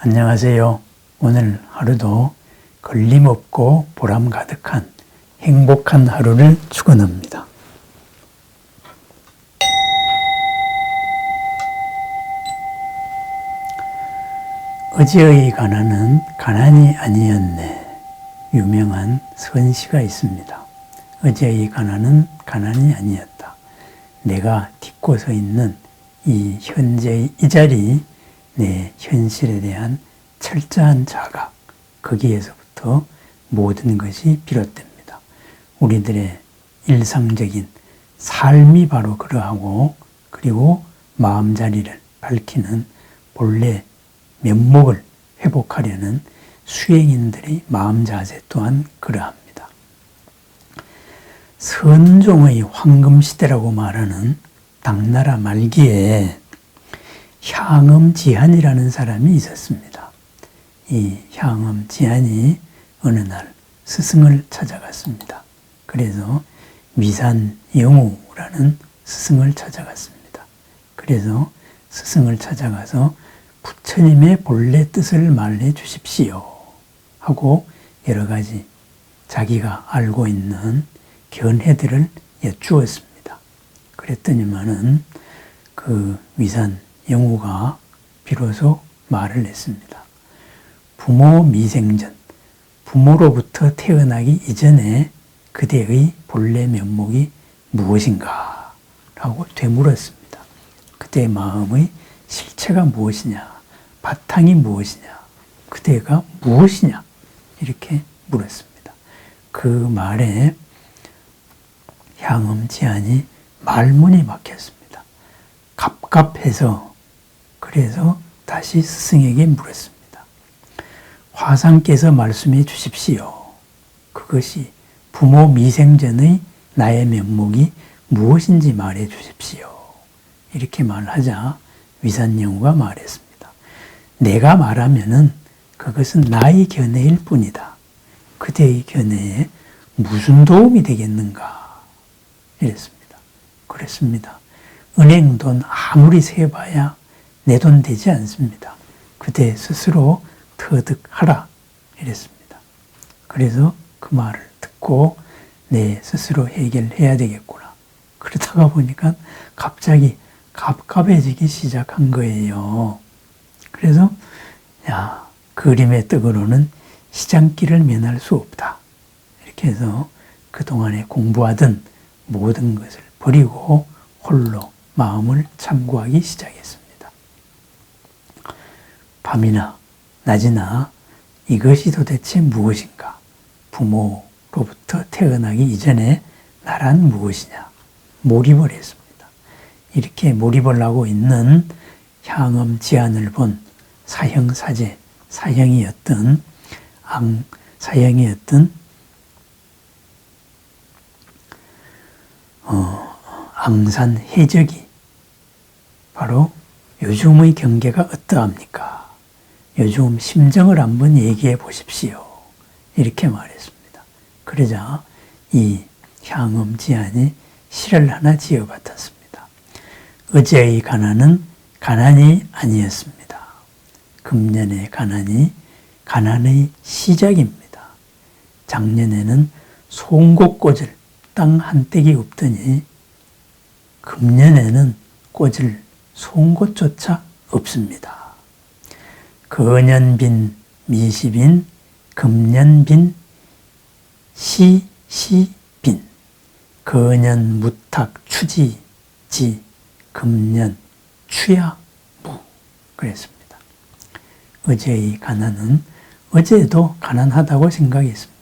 안녕하세요. 오늘 하루도 걸림없고 보람 가득한 행복한 하루를 축원합니다. 어제의 가난은 가난이 아니었네. 유명한 선시가 있습니다. 어제의 가난은 가난이 아니었다. 내가 딛고 서 있는 이 현재의 이 자리, 내 현실에 대한 철저한 자각, 거기에서부터 모든 것이 비롯됩니다. 우리들의 일상적인 삶이 바로 그러하고, 그리고 마음자리를 밝히는 본래 면목을 회복하려는 수행인들의 마음 자세 또한 그러합니다. 선종의 황금시대라고 말하는 당나라 말기에 향엄지한이라는 사람이 있었습니다. 이 향엄지한이 어느 날 스승을 찾아갔습니다. 그래서 미산영우라는 스승을 찾아갔습니다. 그래서 스승을 찾아가서 부처님의 본래 뜻을 말해 주십시오 하고 여러 가지 자기가 알고 있는 견해들을 여쭈었습니다. 그랬더니만은 그 미산영우가 비로소 말을 했습니다. 부모 미생전, 부모로부터 태어나기 이전에 그대의 본래 면목이 무엇인가? 라고 되물었습니다. 그대의 마음의 실체가 무엇이냐? 바탕이 무엇이냐? 그대가 무엇이냐? 이렇게 물었습니다. 그 말에 향엄지한이 말문이 막혔습니다. 갑갑해서 그래서 다시 스승에게 물었습니다. 화상께서 말씀해 주십시오. 그것이 부모 미생전의 나의 면목이 무엇인지 말해 주십시오. 이렇게 말하자 미산영우가 말했습니다. 내가 말하면은 그것은 나의 견해일 뿐이다. 그대의 견해에 무슨 도움이 되겠는가? 이랬습니다. 그랬습니다. 은행 돈 아무리 세봐야 내 돈 되지 않습니다. 그대 스스로 터득하라. 이랬습니다. 그래서 그 말을 듣고 내 스스로 해결해야 되겠구나. 그러다가 보니까 갑자기 갑갑해지기 시작한 거예요. 그래서 그림의 떡으로는 시장길을 면할 수 없다. 이렇게 해서 그동안에 공부하던 모든 것을 버리고 홀로 마음을 참고하기 시작했습니다. 밤이나 낮이나 이것이 도대체 무엇인가? 부모로부터 태어나기 이전에 나란 무엇이냐? 몰입을 했습니다. 이렇게 몰입을 하고 있는 향엄지한을 본 사형사제, 사형이었던 앙산해적이 바로 요즘의 경계가 어떠합니까? 요즘 심정을 한번 얘기해 보십시오. 이렇게 말했습니다. 그러자 이 향엄지한이 시를 하나 지어봤습니다. 어제의 가난은 가난이 아니었습니다. 금년의 가난이 가난의 시작입니다. 작년에는 송곳 땅 한 떼기 없더니 금년에는 꽂을 송곳조차 없습니다. 거년빈 미시빈 금년빈 시시빈 거년 무탁 추지지 금년 추야무 그랬습니다. 어제의 가난은 어제도 가난하다고 생각했습니다.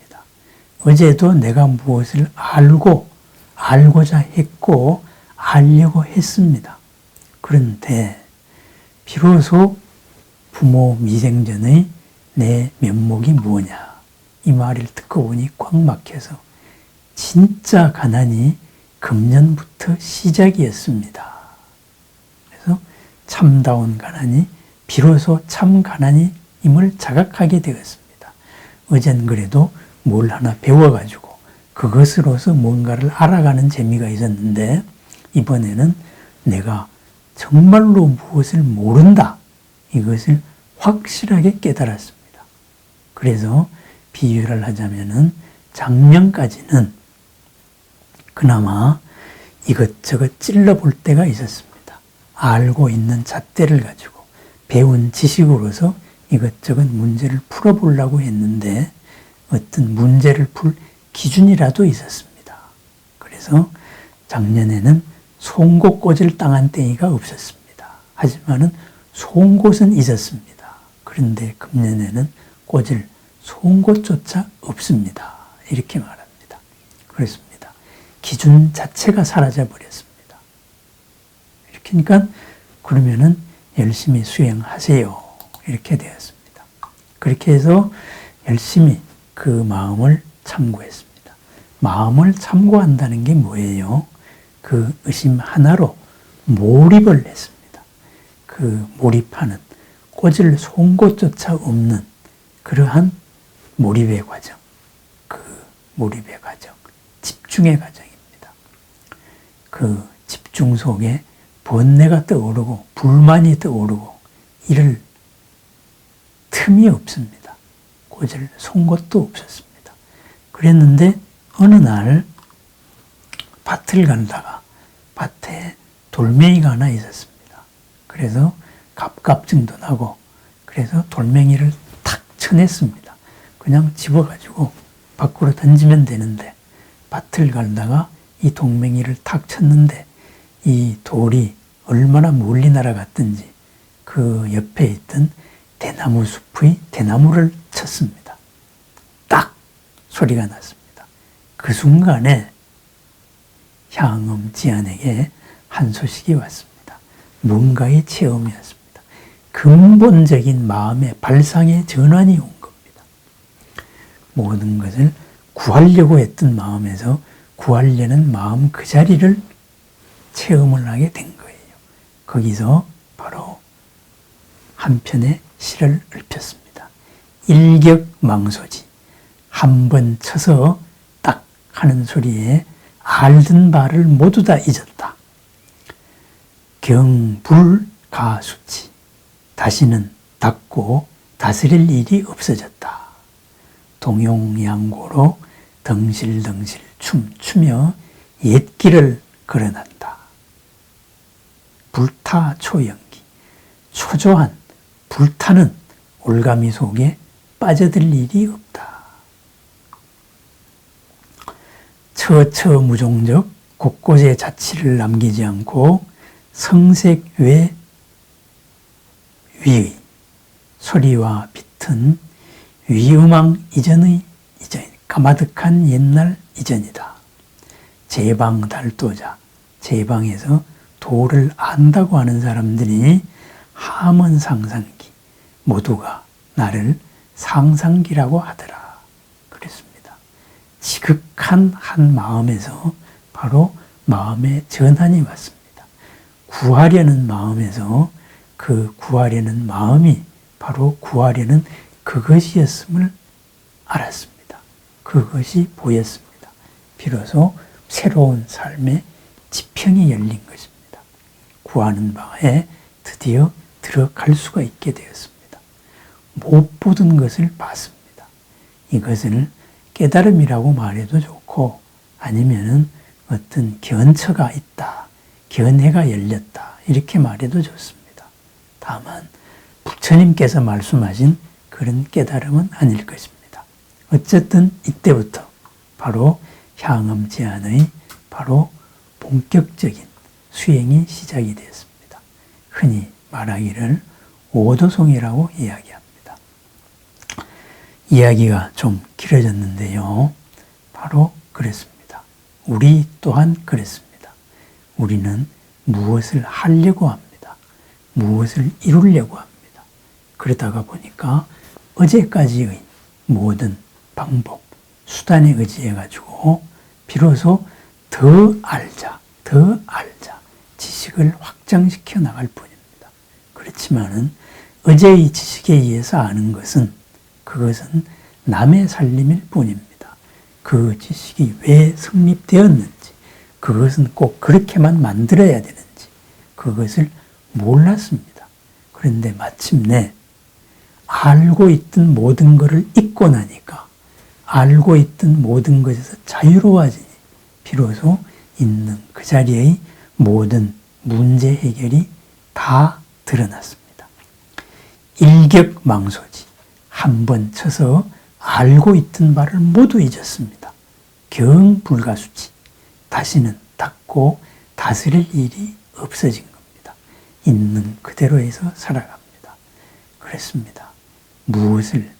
어제도 내가 무엇을 알고자 했고 알려고 했습니다. 그런데 비로소 부모 미생전의 내 면목이 뭐냐 이 말을 듣고 보니 꽉 막혀서 진짜 가난이 금년부터 시작이었습니다. 그래서 참다운 가난이 비로소 참 가난임을 자각하게 되었습니다. 어젠 그래도 뭘 하나 배워가지고 그것으로서 뭔가를 알아가는 재미가 있었는데 이번에는 내가 정말로 무엇을 모른다. 이것을 확실하게 깨달았습니다. 그래서 비유를 하자면은 작년까지는 그나마 이것저것 찔러볼 때가 있었습니다. 알고 있는 잣대를 가지고 배운 지식으로서 이것저것 문제를 풀어보려고 했는데 어떤 문제를 풀 기준이라도 있었습니다. 그래서 작년에는 송곳꽂이를 당한 때가 없었습니다. 하지만은 송곳은 있었습니다. 그런데 금년에는 꽂을 송곳조차 없습니다. 이렇게 말합니다. 그렇습니다. 기준 자체가 사라져 버렸습니다. 이렇게 하니까 그러면은 열심히 수행하세요. 이렇게 되었습니다. 그렇게 해서 열심히 그 마음을 참고했습니다. 마음을 참고한다는 게 뭐예요? 그 의심 하나로 몰입을 했습니다. 그 몰입하는 꽂을 송곳조차 없는 그러한 몰입의 과정, 그 몰입의 과정, 집중의 과정입니다. 그 집중 속에 번뇌가 떠오르고 불만이 떠오르고 이럴 틈이 없습니다. 꽂을 송곳도 없었습니다. 그랬는데 어느 날 밭을 간다가 밭에 돌멩이가 하나 있었습니다. 그래서 갑갑증도 나고 그래서 돌멩이를 탁 쳐냈습니다. 그냥 집어가지고 밖으로 던지면 되는데 밭을 갈다가 이 돌멩이를 탁 쳤는데 이 돌이 얼마나 멀리 날아갔든지 그 옆에 있던 대나무 숲의 대나무를 쳤습니다. 딱 소리가 났습니다. 그 순간에 향음지안에게 한 소식이 왔습니다. 뭔가의 체험이었습니다. 근본적인 마음의 발상의 전환이 온 겁니다. 모든 것을 구하려고 했던 마음에서 구하려는 마음 그 자리를 체험을 하게 된 거예요. 거기서 바로 한 편의 시를 읊혔습니다. 일격망소지. 한 번 쳐서 딱 하는 소리에 알던 바를 모두 다 잊었다. 경불가수치. 다시는 닦고 다스릴 일이 없어졌다. 동용양고로 덩실덩실 춤추며 옛길을 걸어난다. 불타초연기. 초조한 불타는 올가미 속에 빠져들 일이 없다. 처처무종적 곳곳에 자취를 남기지 않고 성색외 위의 소리와 빛은 위음왕 이전의 이전 까마득한 옛날 이전이다. 제방달도자 제방에서 도를 안다고 하는 사람들이 함은 상상기 모두가 나를 상상기라고 하더라. 그랬습니다. 지극한 한 마음에서 바로 마음의 전환이 왔습니다. 구하려는 마음에서 그 구하려는 마음이 바로 구하려는 그것이었음을 알았습니다. 그것이 보였습니다. 비로소 새로운 삶의 지평이 열린 것입니다. 구하는 바에 드디어 들어갈 수가 있게 되었습니다. 못 보던 것을 봤습니다. 이것을 깨달음이라고 말해도 좋고 아니면은 어떤 견처가 있다, 견해가 열렸다 이렇게 말해도 좋습니다. 다만 부처님께서 말씀하신 그런 깨달음은 아닐 것입니다. 어쨌든 이때부터 바로 향음제안의 바로 본격적인 수행이 시작이 되었습니다. 흔히 말하기를 오도송이라고 이야기합니다. 이야기가 좀 길어졌는데요. 바로 그랬습니다. 우리 또한 그랬습니다. 우리는 무엇을 하려고 합니다. 무엇을 이루려고 합니다. 그러다가 보니까 어제까지의 모든 방법, 수단에 의지해가지고 비로소 더 알자, 지식을 확장시켜 나갈 뿐입니다. 그렇지만은 어제의 지식에 의해서 아는 것은 그것은 남의 살림일 뿐입니다. 그 지식이 왜 성립되었는지, 그것은 꼭 그렇게만 만들어야 되는지, 그것을 몰랐습니다. 그런데 마침내 알고 있던 모든 것을 잊고 나니까 알고 있던 모든 것에서 자유로워지니 비로소 있는 그 자리의 모든 문제 해결이 다 드러났습니다. 일격망소지. 한번 쳐서 알고 있던 바를 모두 잊었습니다. 경불가수지. 다시는 닦고 다스릴 일이 없어진 겁니다. 있는 그대로에서 살아갑니다. 그랬습니다. 무엇을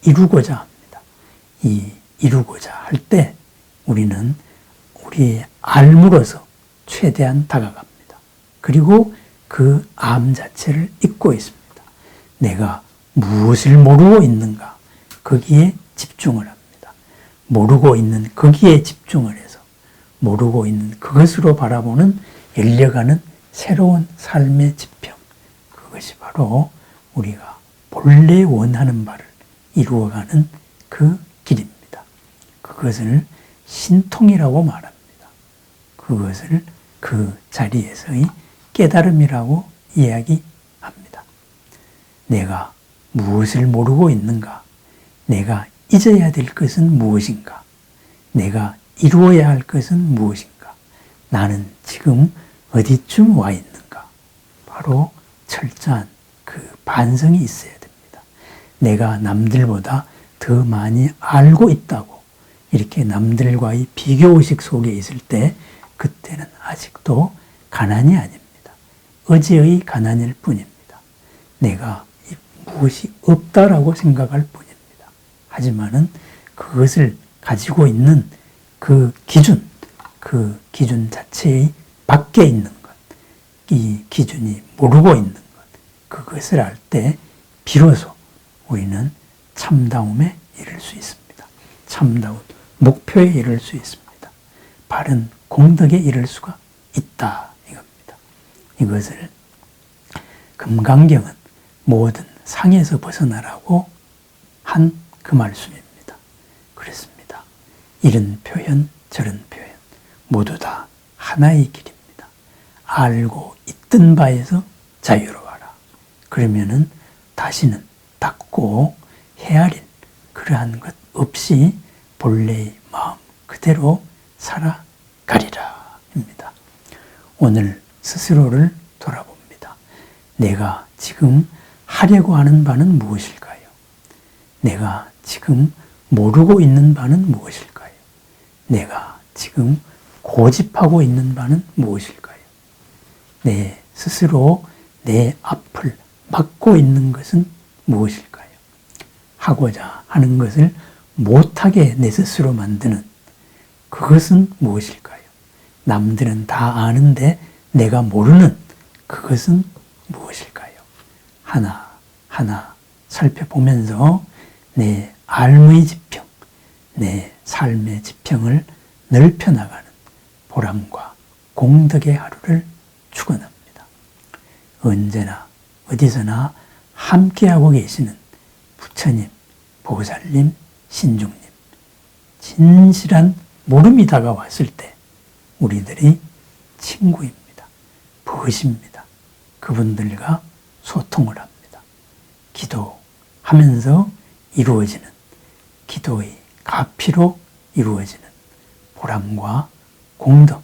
이루고자 합니다. 이 이루고자 할 때 우리는 우리의 알므로서 최대한 다가갑니다. 그리고 그 암 자체를 잊고 있습니다. 내가 무엇을 모르고 있는가 거기에 집중을 합니다. 모르고 있는 거기에 집중을 해서 모르고 있는 그것으로 바라보는 열려가는 새로운 삶의 지평, 그것이 바로 우리가 본래 원하는 바를 이루어가는 그 길입니다. 그것을 신통이라고 말합니다. 그것을 그 자리에서의 깨달음이라고 이야기합니다. 내가 무엇을 모르고 있는가? 내가 잊어야 될 것은 무엇인가? 내가 이루어야 할 것은 무엇인가? 나는 지금 어디쯤 와 있는가? 바로 철저한 그 반성이 있어야 됩니다. 내가 남들보다 더 많이 알고 있다고 이렇게 남들과의 비교의식 속에 있을 때 그때는 아직도 가난이 아닙니다. 어제의 가난일 뿐입니다. 내가 무엇이 없다라고 생각할 뿐입니다. 하지만은 그것을 가지고 있는 그 기준 자체의 밖에 있는 것, 이 기준이 모르고 있는 것, 그것을 알 때 비로소 우리는 참다움에 이를 수 있습니다. 참다운 목표에 이를 수 있습니다. 바른 공덕에 이를 수가 있다 이겁니다. 이것을 금강경은 모든 상에서 벗어나라고 한 그 말씀입니다. 그렇습니다. 이런 표현 저런 표현 모두 다 하나의 길입니다. 알고 있던 바에서 자유로워라. 그러면은 다시는 닦고 헤아릴 그러한 것 없이 본래의 마음 그대로 살아가리라 입니다. 오늘 스스로를 돌아봅니다. 내가 지금 하려고 하는 바는 무엇일까요? 내가 지금 모르고 있는 바는 무엇일까요? 내가 지금 고집하고 있는 바는 무엇일까요? 내 스스로 내 앞을 막고 있는 것은 무엇일까요? 하고자 하는 것을 못하게 내 스스로 만드는 그것은 무엇일까요? 남들은 다 아는데 내가 모르는 그것은 무엇일까요? 하나하나 살펴보면서 내 삶의 지평, 내 삶의 지평을 넓혀나가는 보람과 공덕의 하루를 축원합니다. 언제나 어디서나 함께하고 계시는 부처님, 보살님, 신중님, 진실한 모름이 다가왔을 때 우리들이 친구입니다. 벗입니다. 그분들과 소통을 합니다. 기도하면서 이루어지는 기도의 가피로 이루어지는 보람과 공덕,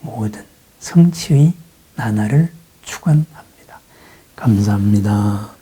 모든 성취의 나날을 축원합니다. 감사합니다.